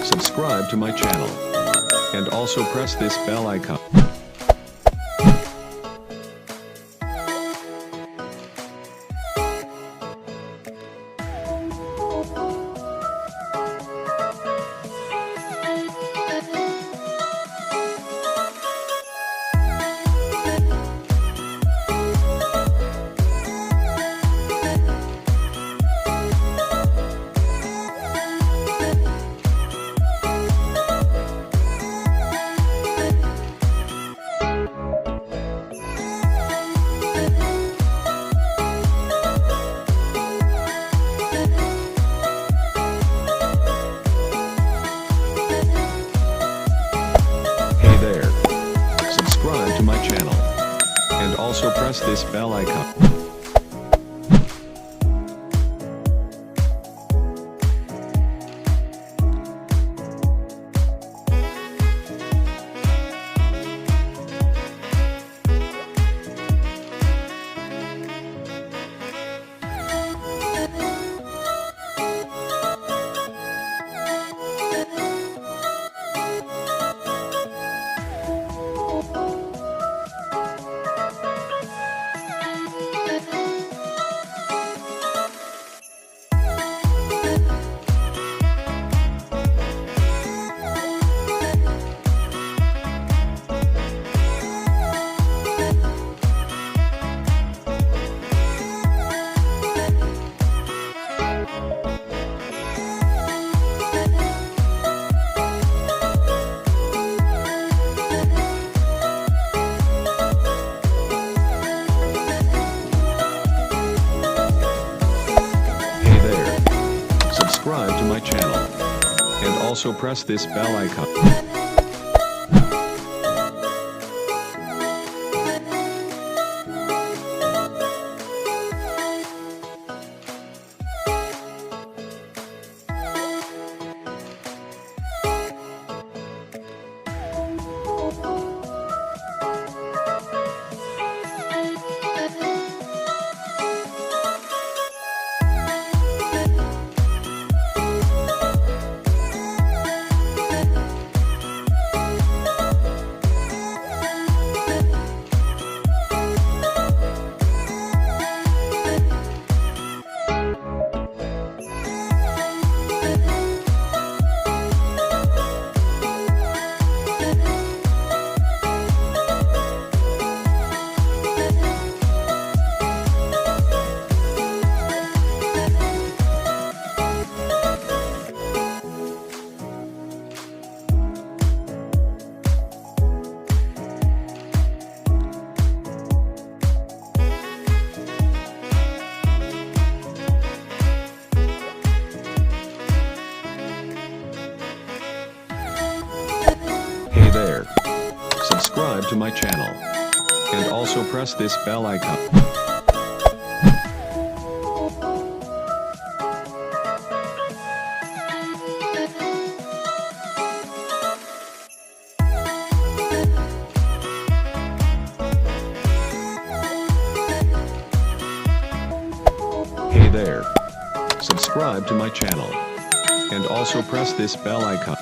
subscribe to my channel, and also press this bell icon. Hey there, subscribe to my channel, and also press this bell icon. Subscribe to my channel, and also press this bell icon. Hey there, subscribe to my channel, and also press this bell icon. Hey there, subscribe to my channel, and also press this bell icon.